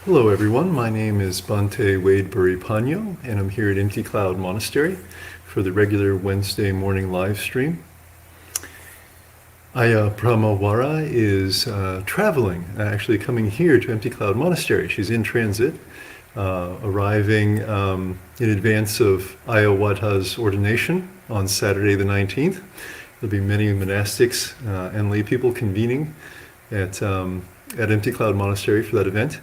Hello everyone, my name is Bhante Wade Panyo, and I'm here at Empty Cloud Monastery for the regular Wednesday morning live stream. Aya Brahmawara is traveling, actually coming here to Empty Cloud Monastery. She's in transit, arriving in advance of Ayawata's ordination on Saturday the 19th. There'll be many monastics and lay people convening at Empty Cloud Monastery for that event.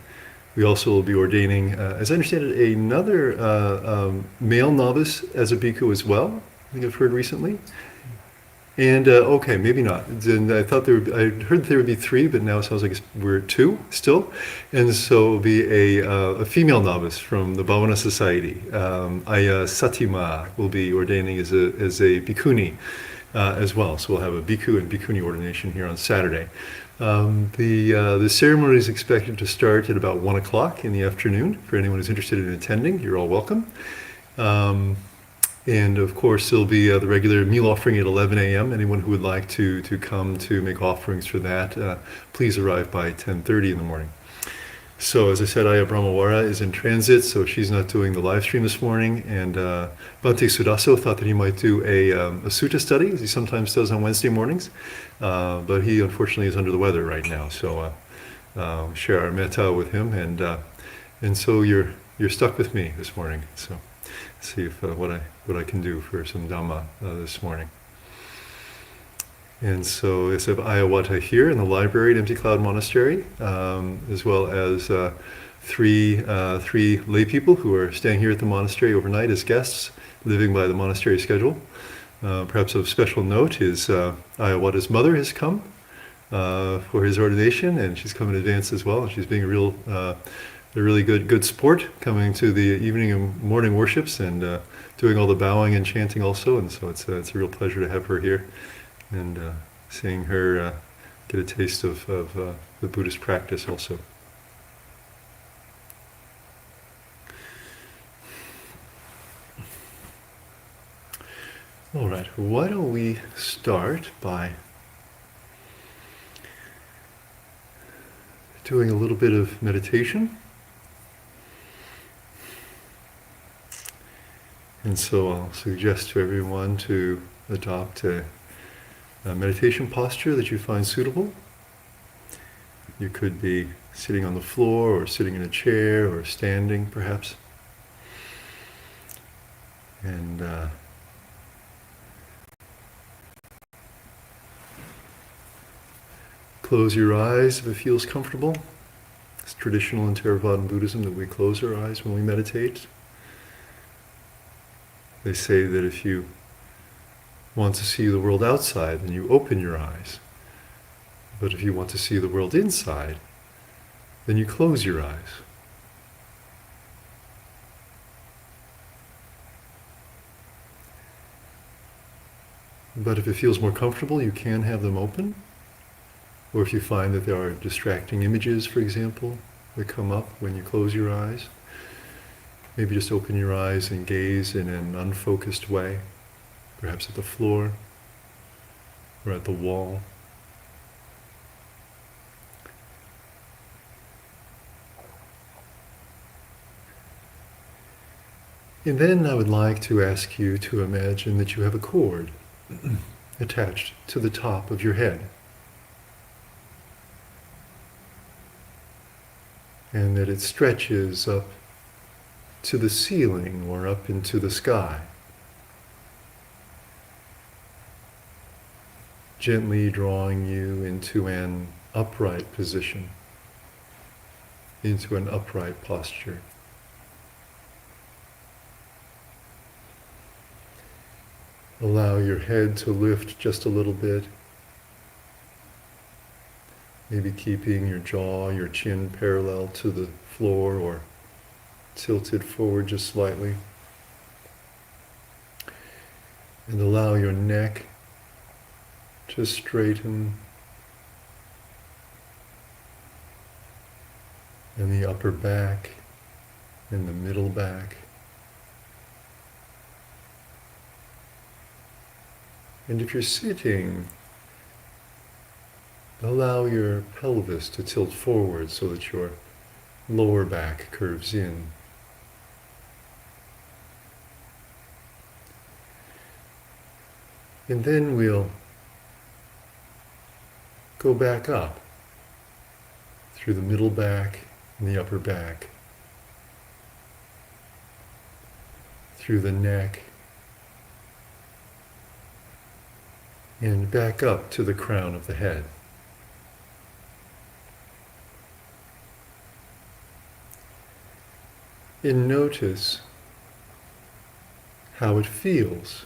We also will be ordaining, as I understand it, another male novice as a bhikkhu as well. I think I've heard recently. And okay, maybe not. And I thought I heard there would be three, but now it sounds like we're two still. And so it'll be a female novice from the Bhavana Society. Aya Satima will be ordaining as a bhikkhuni as well. So we'll have a bhikkhu and bhikkhuni ordination here on Saturday. The ceremony is expected to start at about 1 o'clock in the afternoon. For anyone who's interested in attending, you're all welcome. And of course, there'll be the regular meal offering at 11 a.m. Anyone who would like to come to make offerings for that, please arrive by 10:30 in the morning. So as I said, Aya Brahmawara is in transit, so she's not doing the live stream this morning. And Bhante Sudaso thought that he might do a sutta study, as he sometimes does on Wednesday mornings. But he unfortunately is under the weather right now. So share our metta with him. And so you're stuck with me this morning. So see if what I can do for some Dhamma this morning. And so I have Ayawata here in the library at Empty Cloud Monastery, as well as three lay people who are staying here at the monastery overnight as guests, living by the monastery schedule. Perhaps of special note is Ayawata's mother has come for his ordination, and she's come in advance as well. She's being a really good sport, coming to the evening and morning worships and doing all the bowing and chanting also. And so it's a real pleasure to have her here and seeing her get a taste of the Buddhist practice also. All right, why don't we start by doing a little bit of meditation. And so I'll suggest to everyone to adopt a meditation posture that you find suitable. You could be sitting on the floor or sitting in a chair or standing perhaps. And close your eyes if it feels comfortable. It's traditional in Theravadan Buddhism that we close our eyes when we meditate. They say that if you want to see the world outside, then you open your eyes. But if you want to see the world inside, then you close your eyes. But if it feels more comfortable, you can have them open. Or if you find that there are distracting images, for example, that come up when you close your eyes, maybe just open your eyes and gaze in an unfocused way, perhaps at the floor or at the wall. And then I would like to ask you to imagine that you have a cord attached to the top of your head, and that it stretches up to the ceiling or up into the sky, gently drawing you into an upright position, into an upright posture. Allow your head to lift just a little bit, maybe keeping your jaw, your chin parallel to the floor or tilted forward just slightly. And allow your neck to straighten, and the upper back and the middle back. And if you're sitting, allow your pelvis to tilt forward so that your lower back curves in. And then we'll go back up through the middle back and the upper back, through the neck, and back up to the crown of the head. And notice how it feels.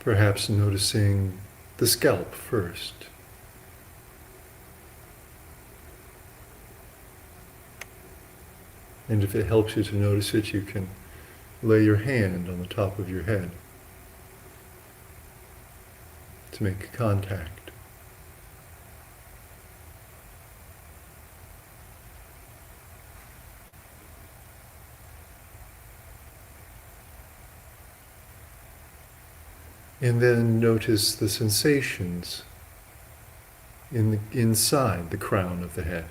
Perhaps noticing the scalp first. And if it helps you to notice it, you can lay your hand on the top of your head to make contact. And then notice the sensations inside the crown of the head.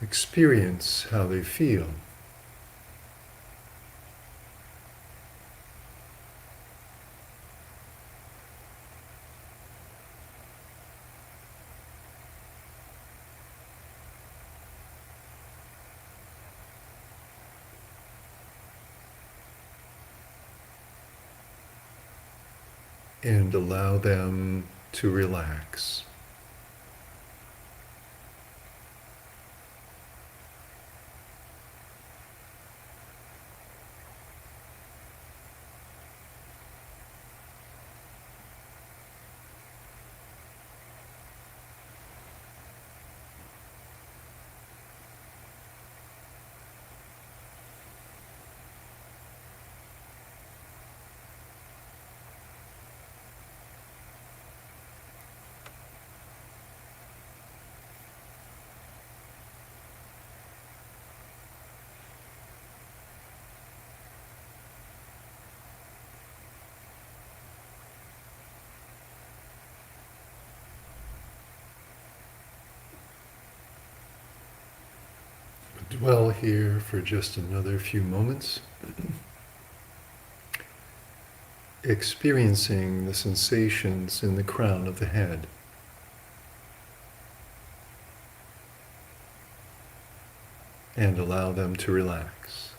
Experience how they feel. And allow them to relax. Dwell here for just another few moments, experiencing the sensations in the crown of the head. And allow them to relax.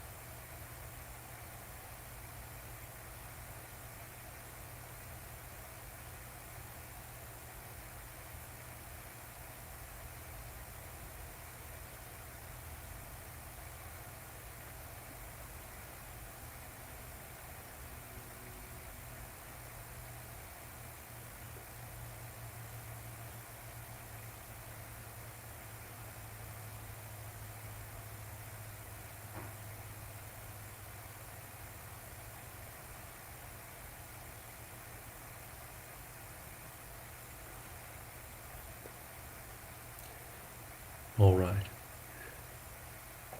All right.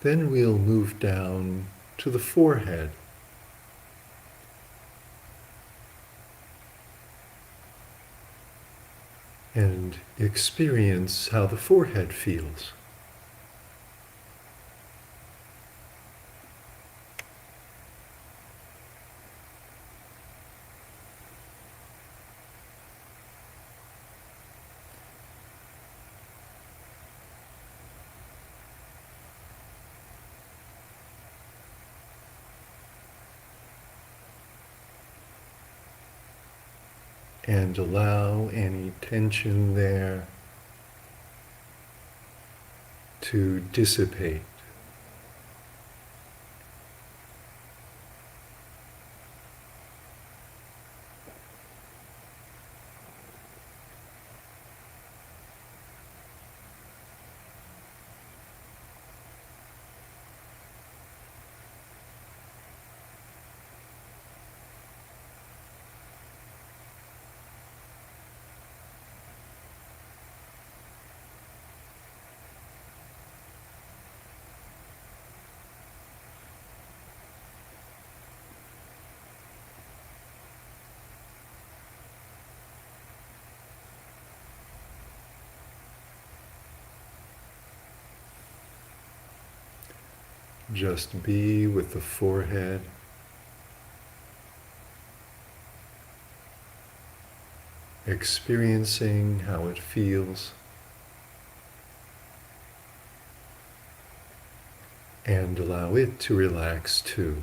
Then we'll move down to the forehead. And experience how the forehead feels. And allow any tension there to dissipate. Just be with the forehead, experiencing how it feels, and allow it to relax too.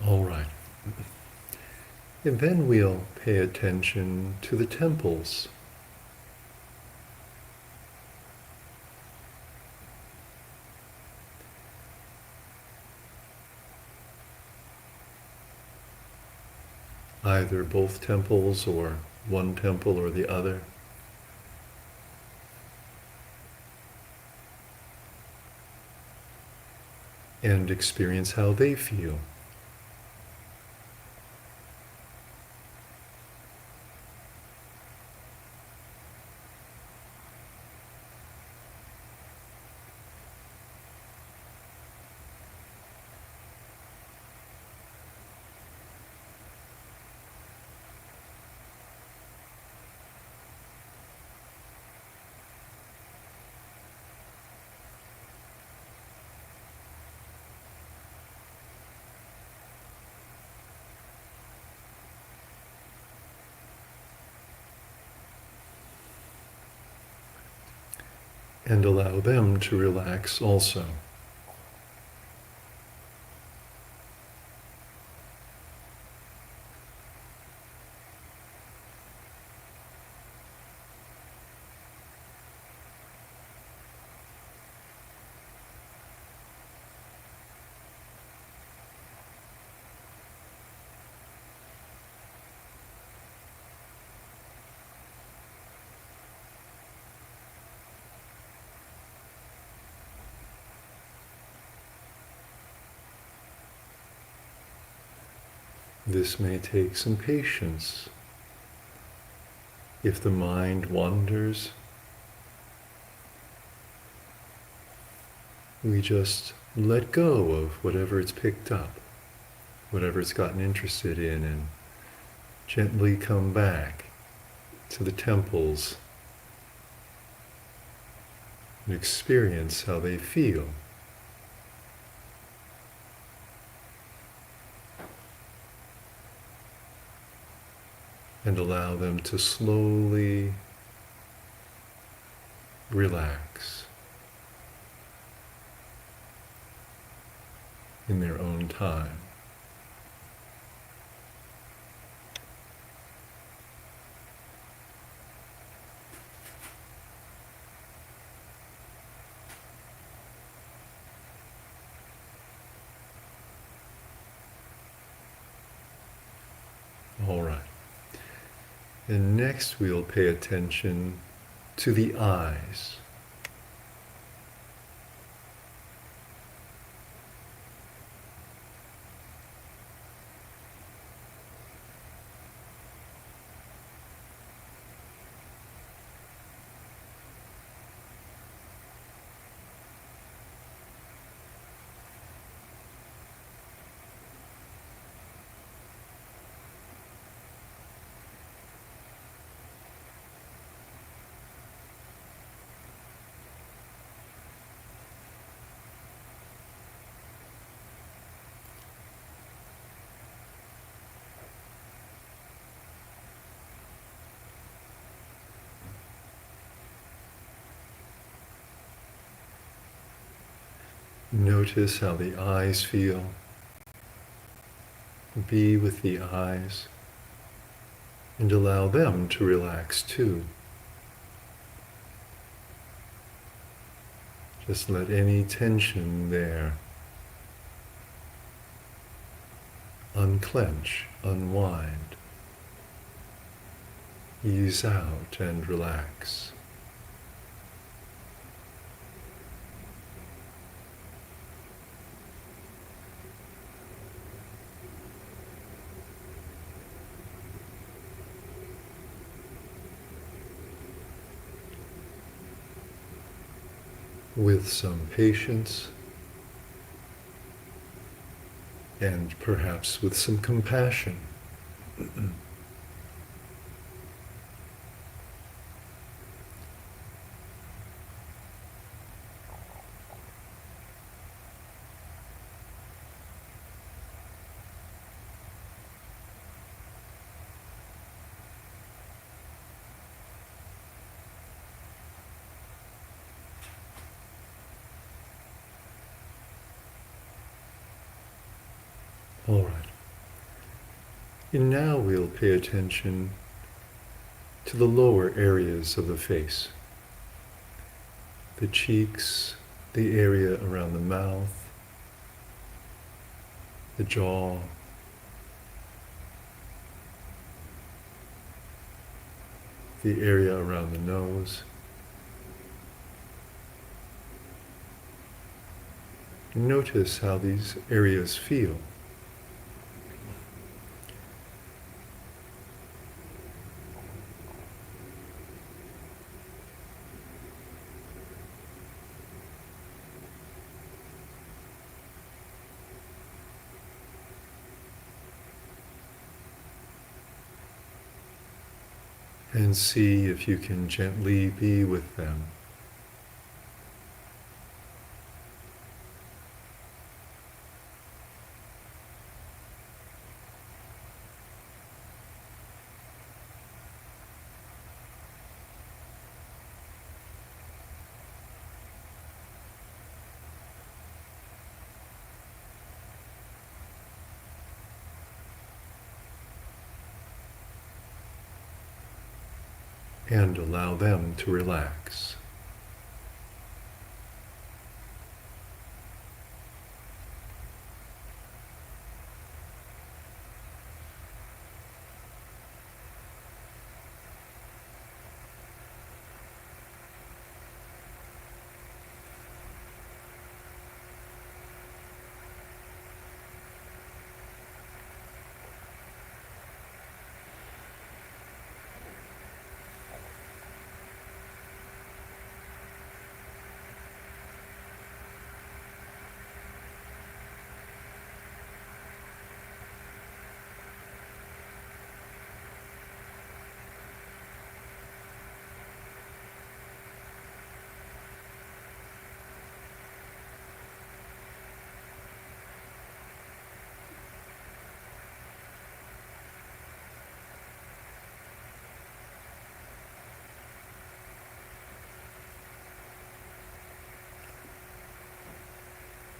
All right. And then we'll pay attention to the temples. Either both temples or one temple or the other. And experience how they feel. And allow them to relax also. This may take some patience. If the mind wanders, we just let go of whatever it's picked up, whatever it's gotten interested in, and gently come back to the temples and experience how they feel. And allow them to slowly relax in their own time. All right. And next we'll pay attention to the eyes. Notice how the eyes feel. Be with the eyes and allow them to relax too. Just let any tension there unclench, unwind, ease out and relax. with some patience and perhaps with some compassion. All right. And now we'll pay attention to the lower areas of the face. The cheeks, the area around the mouth, the jaw, the area around the nose. Notice how these areas feel. And see if you can gently be with them. And allow them to relax.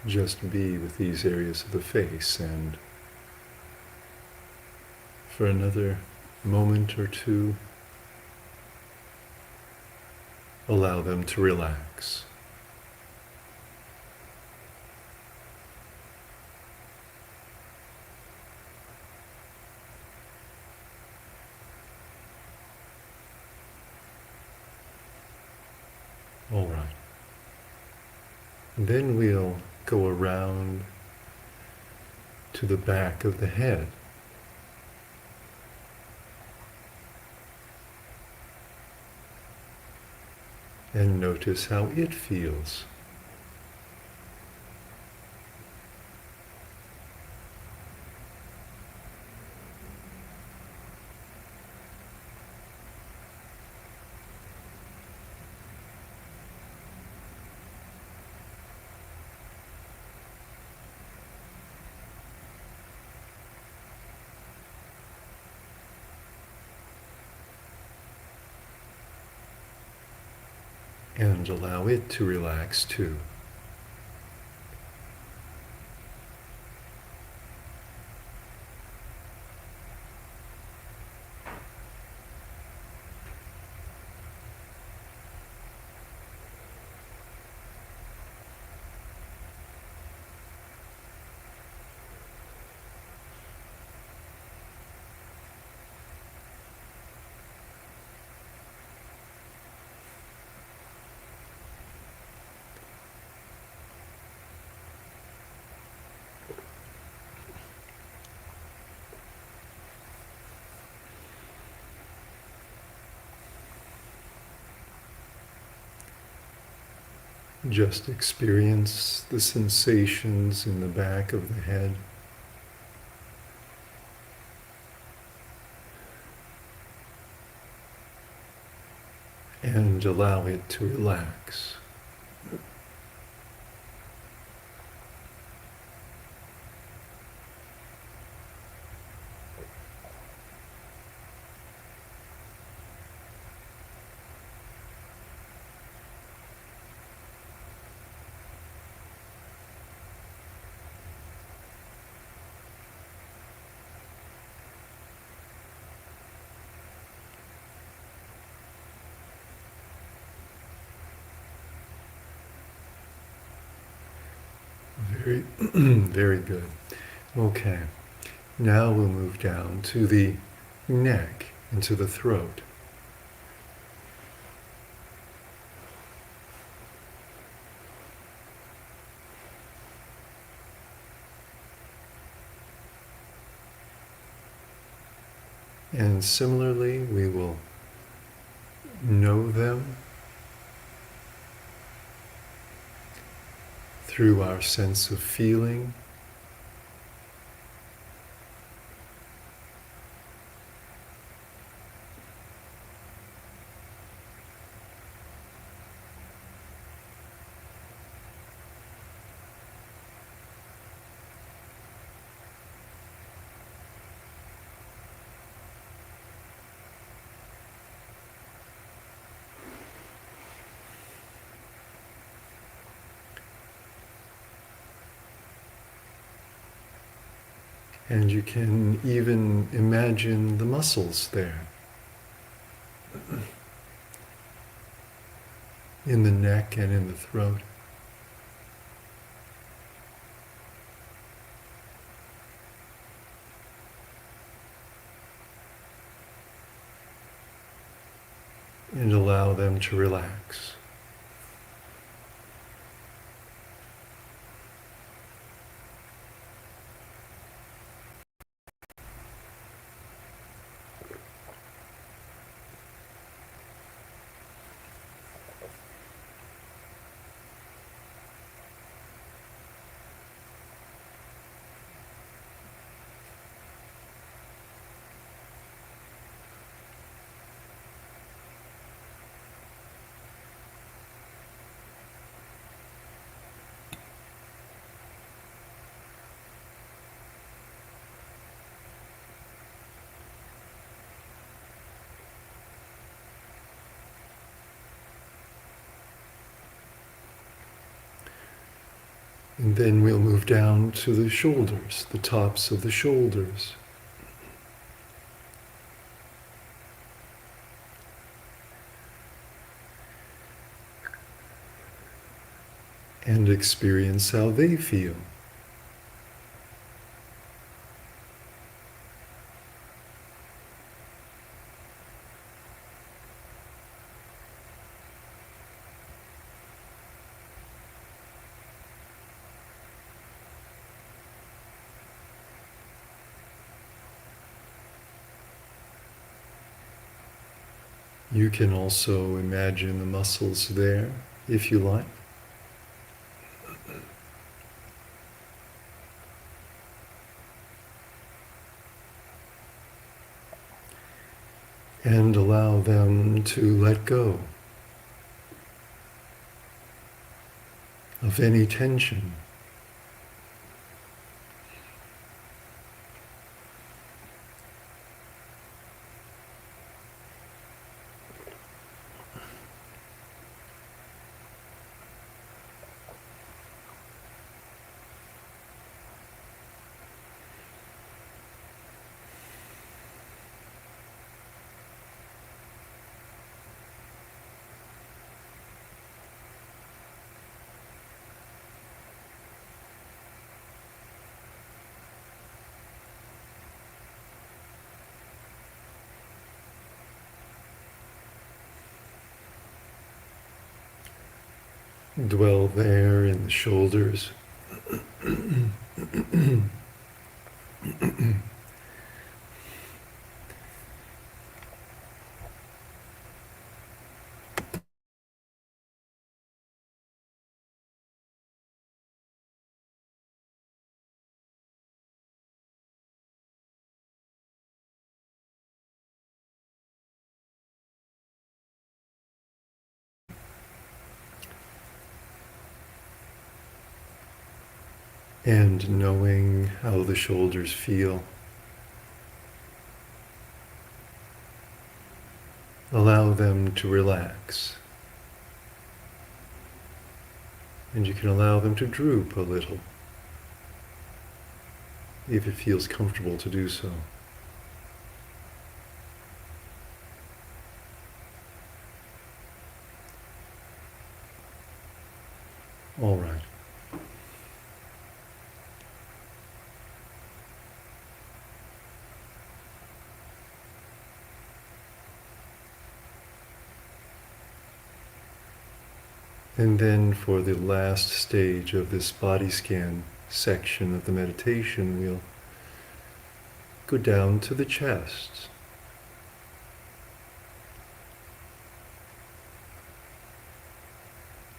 Just be with these areas of the face, and for another moment or two, allow them to relax. All right. Then we'll go around to the back of the head. And notice how it feels. And allow it to relax too. Just experience the sensations in the back of the head. And allow it to relax. Very, very good. Okay. Now we'll move down to the neck and to the throat. And similarly, we will know them through our sense of feeling. And you can even imagine the muscles there in the neck and in the throat. And allow them to relax. And then we'll move down to the shoulders, the tops of the shoulders. And experience how they feel. You can also imagine the muscles there, if you like. And allow them to let go of any tension. Dwell there in the shoulders. and knowing how the shoulders feel. Allow them to relax. And you can allow them to droop a little, if it feels comfortable to do so. All right. And then for the last stage of this body scan section of the meditation, we'll go down to the chest.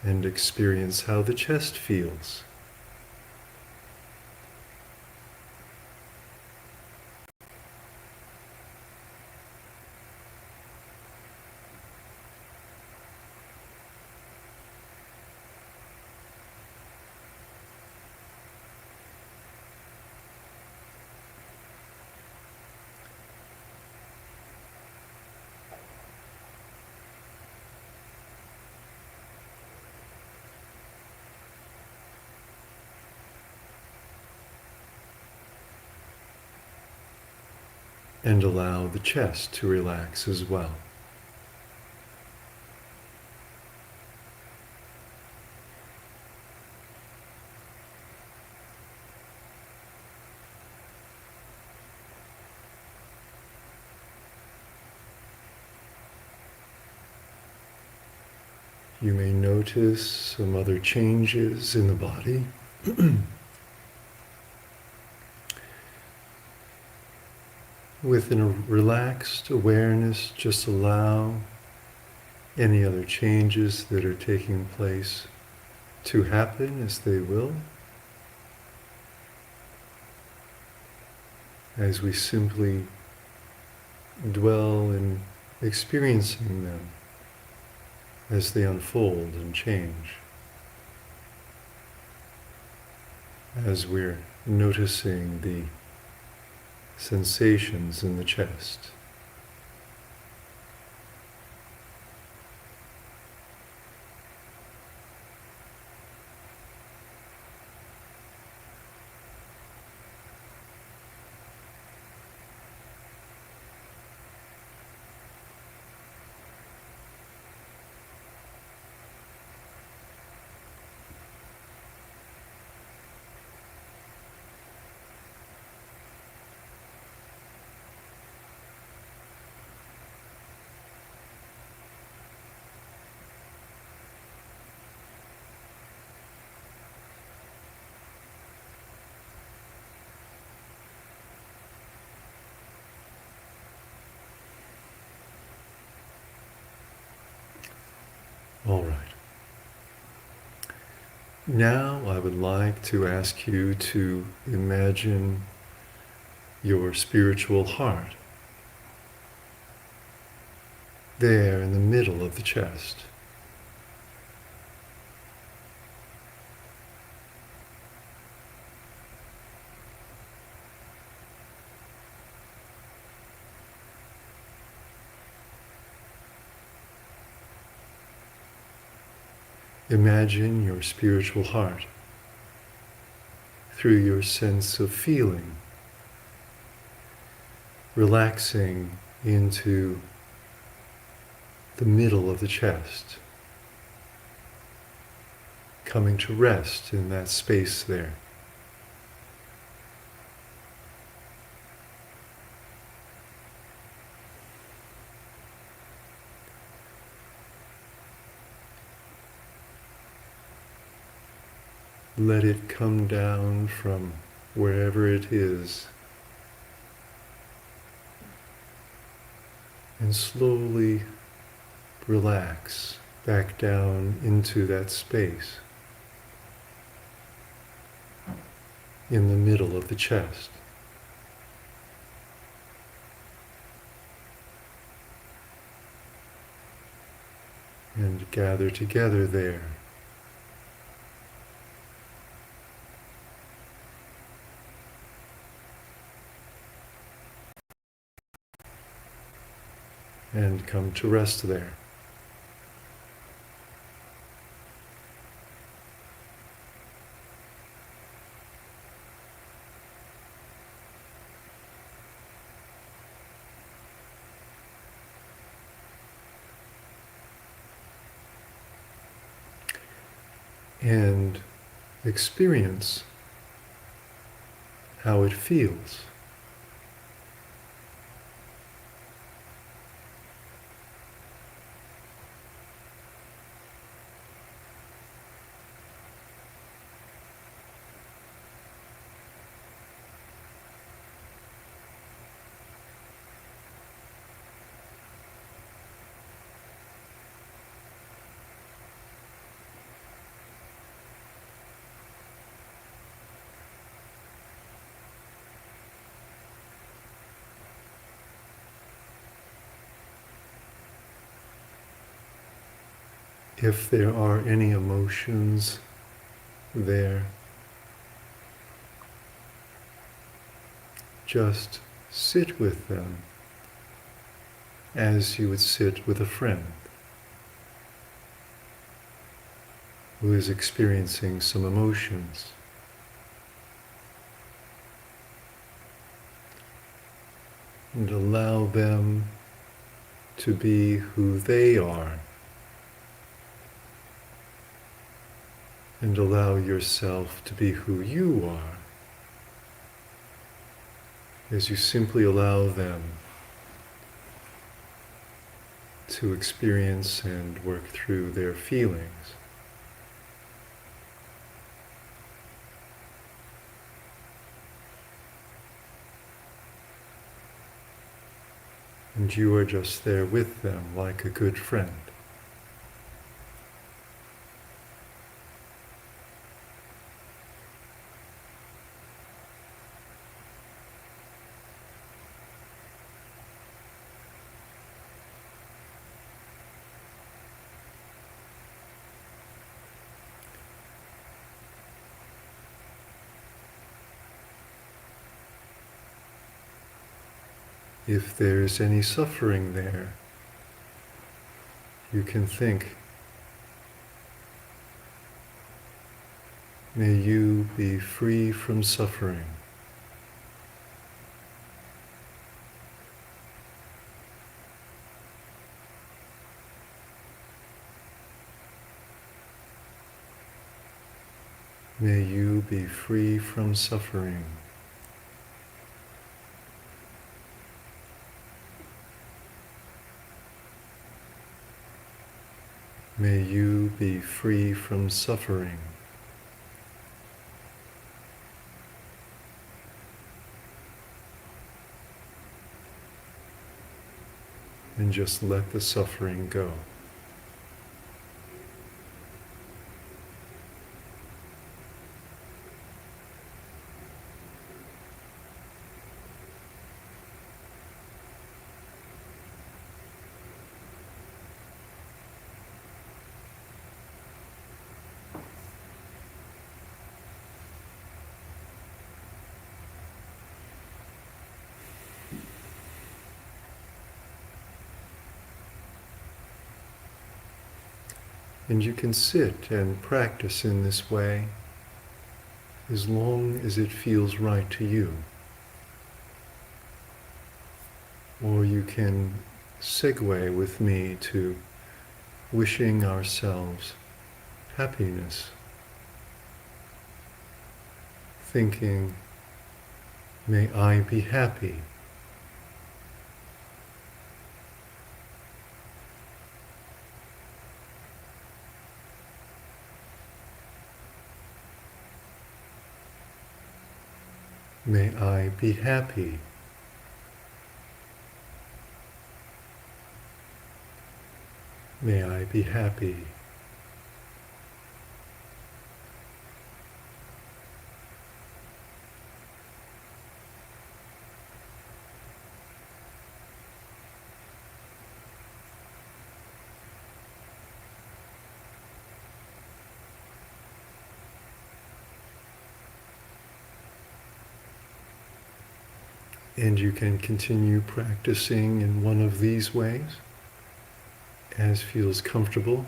And experience how the chest feels. And allow the chest to relax as well. You may notice some other changes in the body. With a relaxed awareness, just allow any other changes that are taking place to happen as they will, as we simply dwell in experiencing them as they unfold and change, as we're noticing the sensations in the chest. All right. Now I would like to ask you to imagine your spiritual heart there in the middle of the chest. Imagine your spiritual heart through your sense of feeling, relaxing into the middle of the chest, coming to rest in that space there. Let it come down from wherever it is and slowly relax back down into that space in the middle of the chest. And gather together there. and come to rest there. And experience how it feels. If there are any emotions there, just sit with them as you would sit with a friend who is experiencing some emotions. And allow them to be who they are. And allow yourself to be who you are, as you simply allow them to experience and work through their feelings. And you are just there with them like a good friend. If there's any suffering there, you can think, may you be free from suffering. May you be free from suffering. May you be free from suffering. And just let the suffering go. And you can sit and practice in this way as long as it feels right to you. Or you can segue with me to wishing ourselves happiness, thinking, may I be happy. May I be happy. May I be happy. And you can continue practicing in one of these ways as feels comfortable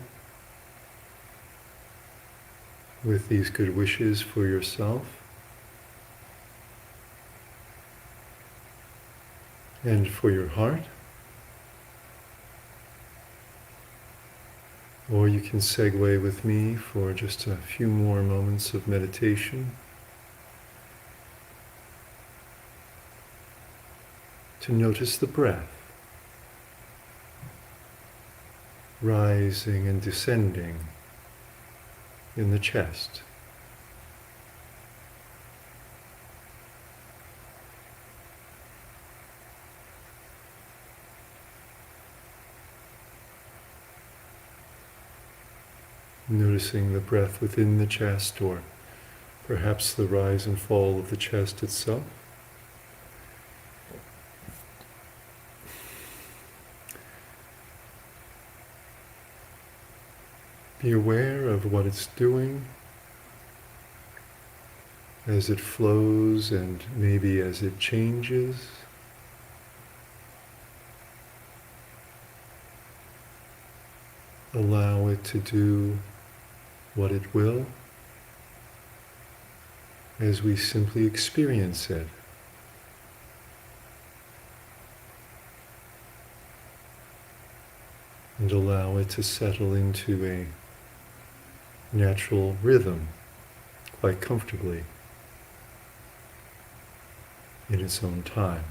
with these good wishes for yourself and for your heart. Or you can segue with me for just a few more moments of meditation to notice the breath rising and descending in the chest. Noticing the breath within the chest, or perhaps the rise and fall of the chest itself. Be aware of what it's doing as it flows and maybe as it changes. Allow it to do what it will as we simply experience it. And allow it to settle into a natural rhythm quite comfortably in its own time.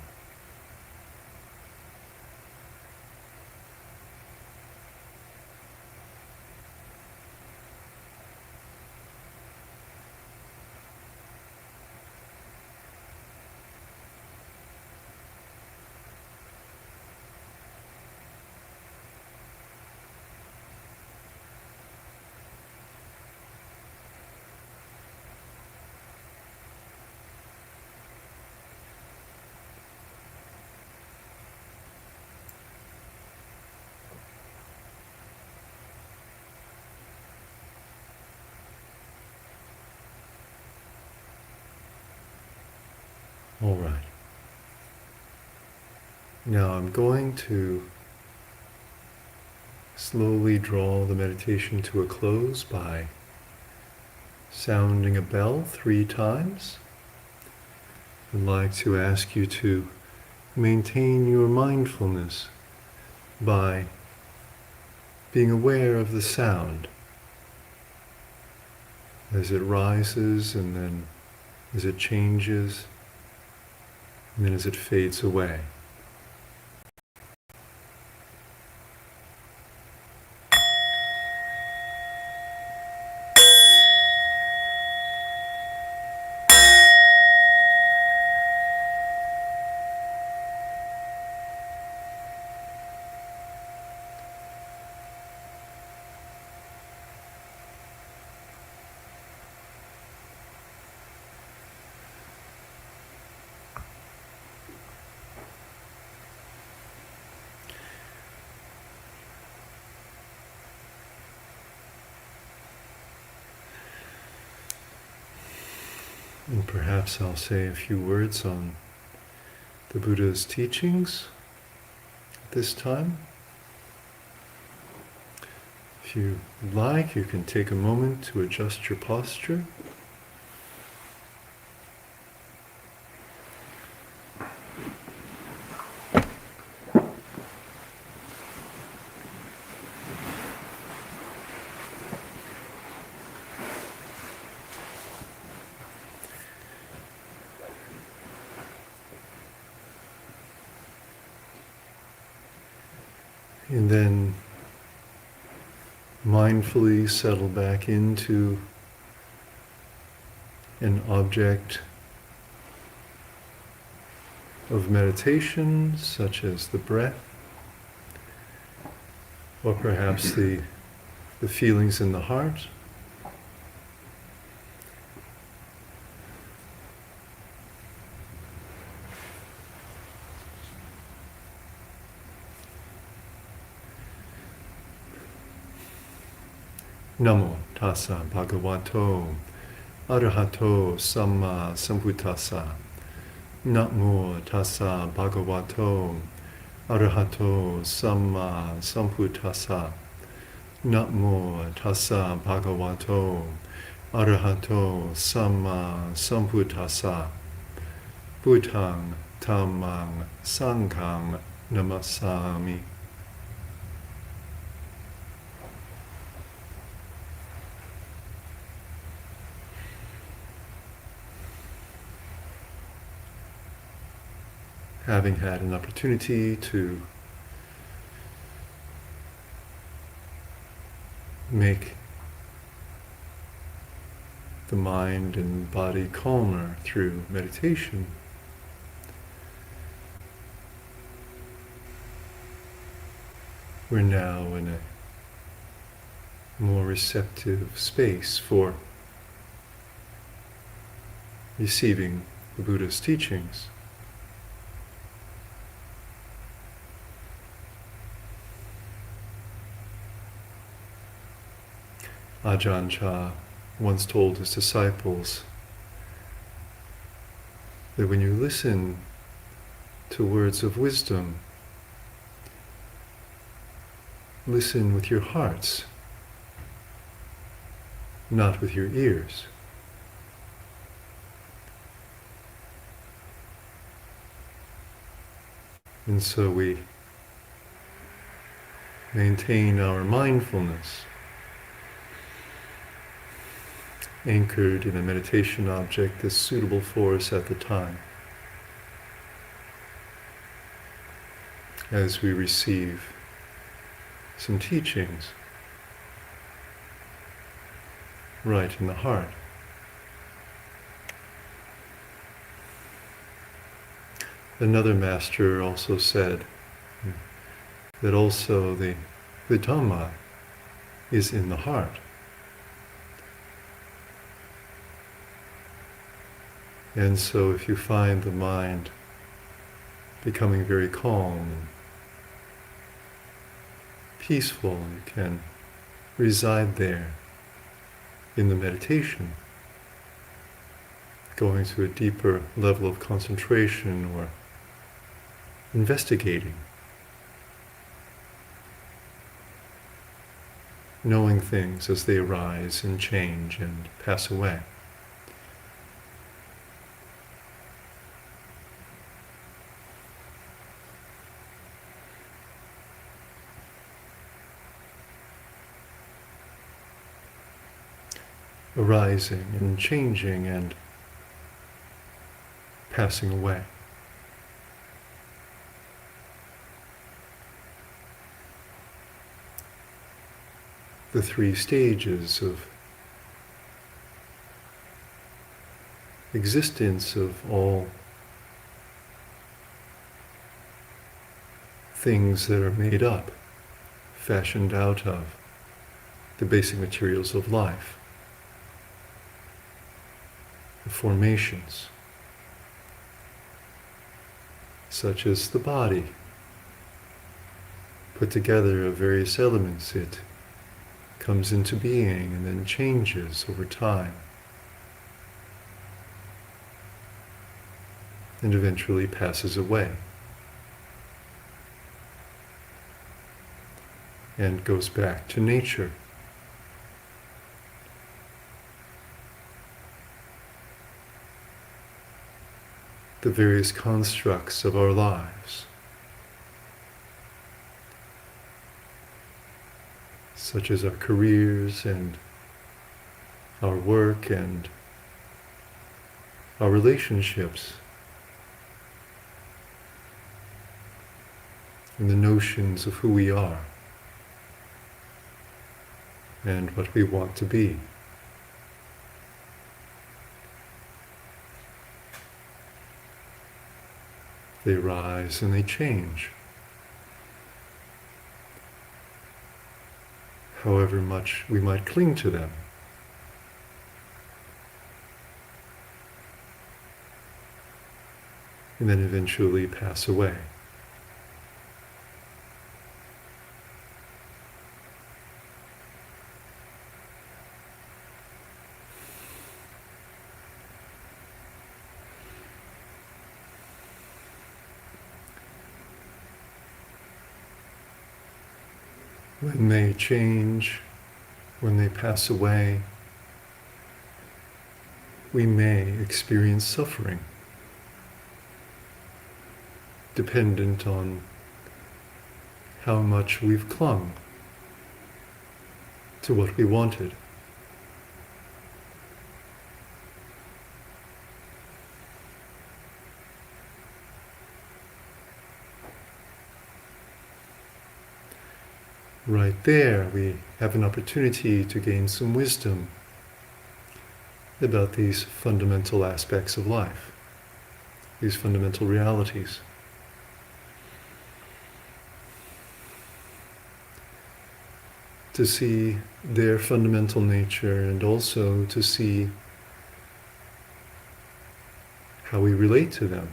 All right. Now I'm going to slowly draw the meditation to a close by sounding a bell 3 times. I'd like to ask you to maintain your mindfulness by being aware of the sound as it rises and then as it changes and then as it fades away. And perhaps I'll say a few words on the Buddha's teachings at this time. If you like, you can take a moment to adjust your posture. And then mindfully settle back into an object of meditation, such as the breath, or perhaps the feelings in the heart. Namo tassa bhagavato arahato samma sambuddhassa. Namo tassa bhagavato arahato samma sambuddhassa. Namo tassa bhagavato arahato samma sambuddhassa. Buddhang dhammang sanghang namasami. Having had an opportunity to make the mind and body calmer through meditation, we're now in a more receptive space for receiving the Buddha's teachings. Ajahn Chah once told his disciples that when you listen to words of wisdom, listen with your hearts, not with your ears. And so we maintain our mindfulness anchored in a meditation object that's suitable for us at the time, as we receive some teachings right in the heart. Another master also said that also the Dhamma is in the heart. And so if you find the mind becoming very calm and peaceful, you can reside there in the meditation, going to a deeper level of concentration or investigating, knowing things as they arise and change and pass away. Arising and changing and passing away. The three stages of existence of all things that are made up, fashioned out of the basic materials of life. The formations, such as the body, put together of various elements. It comes into being and then changes over time, and eventually passes away and goes back to nature. The various constructs of our lives, such as our careers and our work and our relationships, and the notions of who we are and what we want to be. They rise and they change, however much we might cling to them. And then eventually pass away. when they change, when they pass away, we may experience suffering, dependent on how much we've clung to what we wanted. Right there, we have an opportunity to gain some wisdom about these fundamental aspects of life, these fundamental realities. To see their fundamental nature and also to see how we relate to them.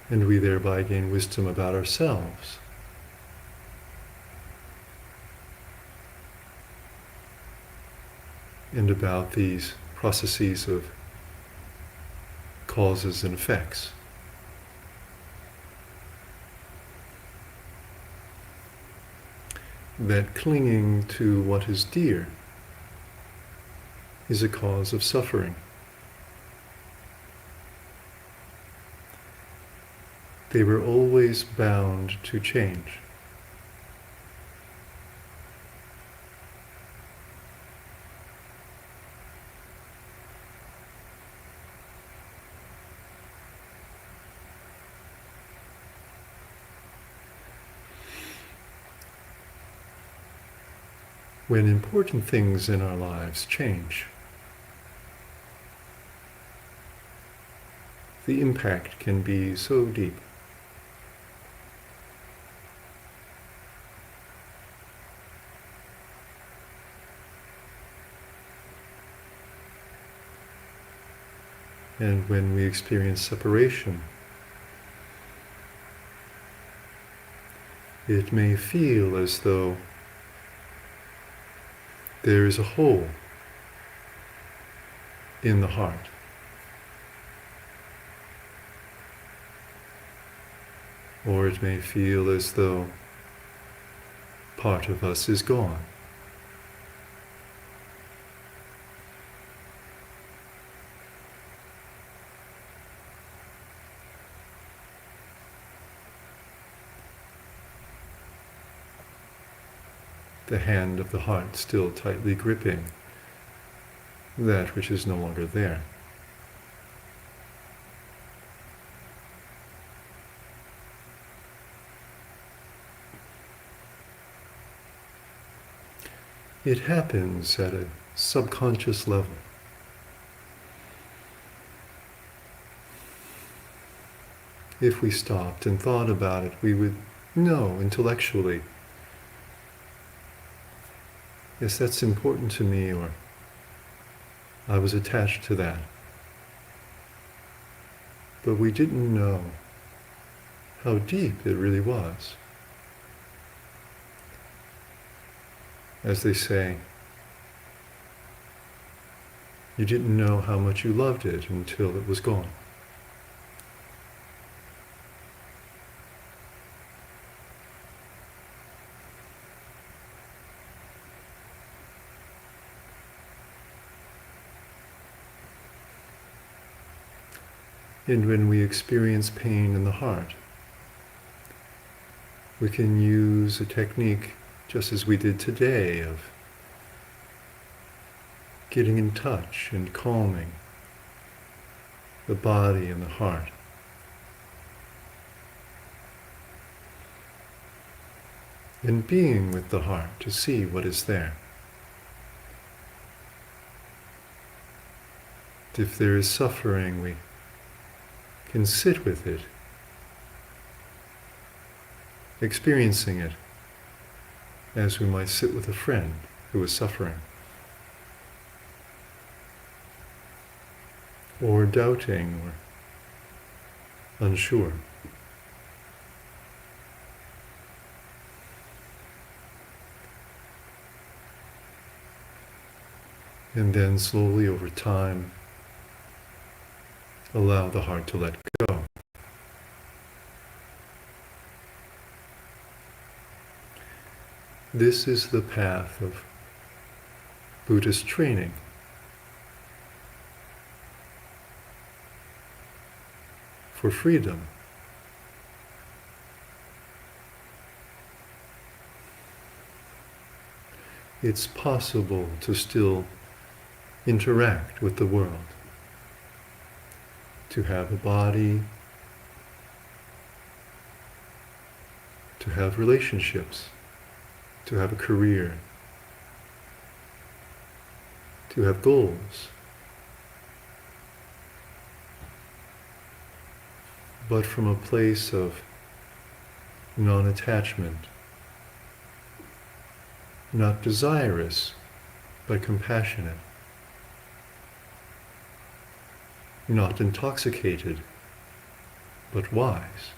And we thereby gain wisdom about ourselves. And about these processes of causes and effects. That clinging to what is dear is a cause of suffering. They were always bound to change. When important things in our lives change, the impact can be so deep. And when we experience separation, it may feel as though there is a hole in the heart. Or it may feel as though part of us is gone. The hand of the heart still tightly gripping that which is no longer there. It happens at a subconscious level. If we stopped and thought about it, we would know intellectually, yes, that's important to me, or I was attached to that. But we didn't know how deep it really was. As they say, you didn't know how much you loved it until it was gone. And when we experience pain in the heart, we can use a technique just as we did today of getting in touch and calming the body and the heart. And being with the heart to see what is there. If there is suffering, we can sit with it, experiencing it as we might sit with a friend who is suffering, or doubting, or unsure. And then slowly over time, allow the heart to let go. This is the path of Buddhist training. For freedom. It's possible to still interact with the world, to have a body, to have relationships, to have a career, to have goals. But from a place of non-attachment, not desirous, but compassionate, not intoxicated, but wise,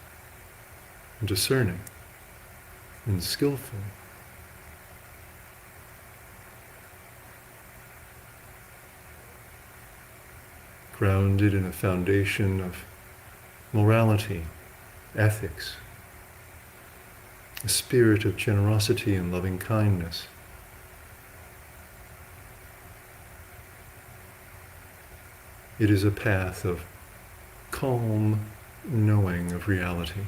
and discerning, and skillful. Grounded in a foundation of morality, ethics, a spirit of generosity and loving kindness. It is a path of calm knowing of reality.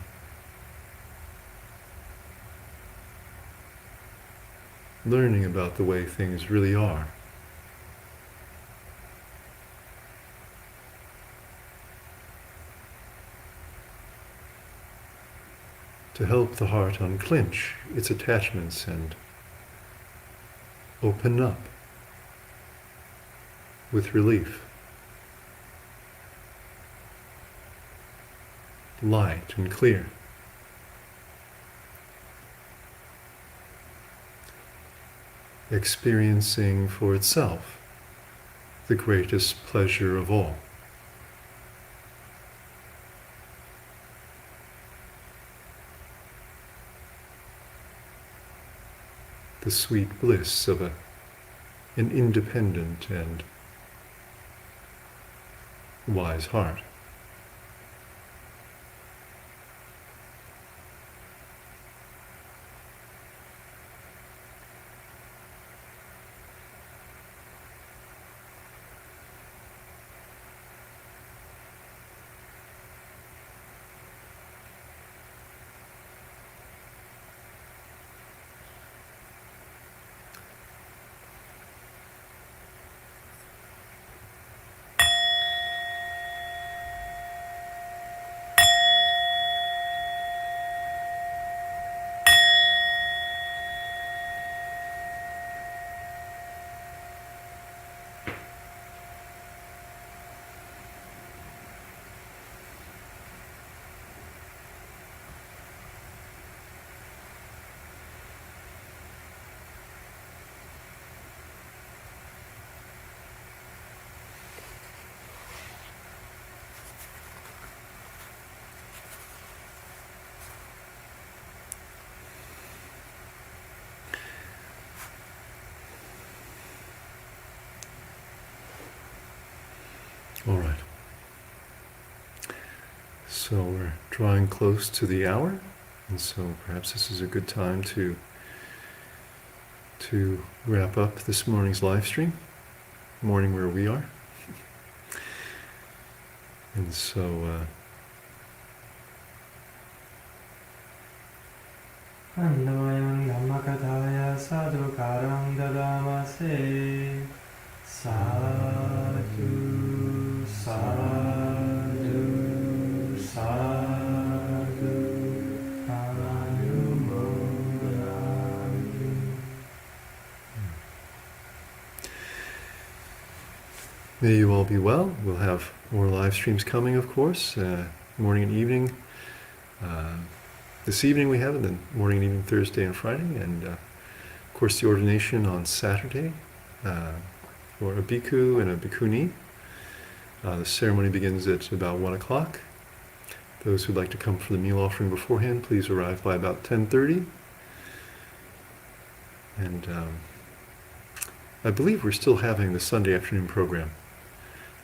Learning about the way things really are. To help the heart unclench its attachments and open up with relief, light and clear. Experiencing for itself the greatest pleasure of all. The sweet bliss of an independent and wise heart. All right. So we're drawing close to the hour, and so perhaps this is a good time to wrap up this morning's live stream, morning where we are. And so Annavayam Dhammakataya sadhukaram dadamase sadhu sadhu sadhu anumodami. May you all be well. We'll have more live streams coming, of course, morning and evening. This evening we have it, then morning and evening Thursday and Friday, and of course the ordination on Saturday for a bhikkhu and a bhikkhuni. The ceremony begins at about 1 o'clock. Those who'd like to come for the meal offering beforehand, please arrive by about 10:30. And I believe we're still having the Sunday afternoon program.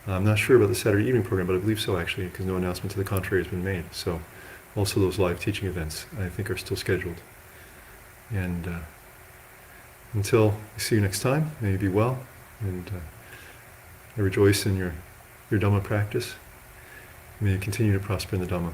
I'm not sure about the Saturday evening program, but I believe so actually, because no announcement to the contrary has been made. So also those live teaching events, I think, are still scheduled. And until I see you next time, may you be well, and I rejoice in your Dhamma practice. May you continue to prosper in the Dhamma.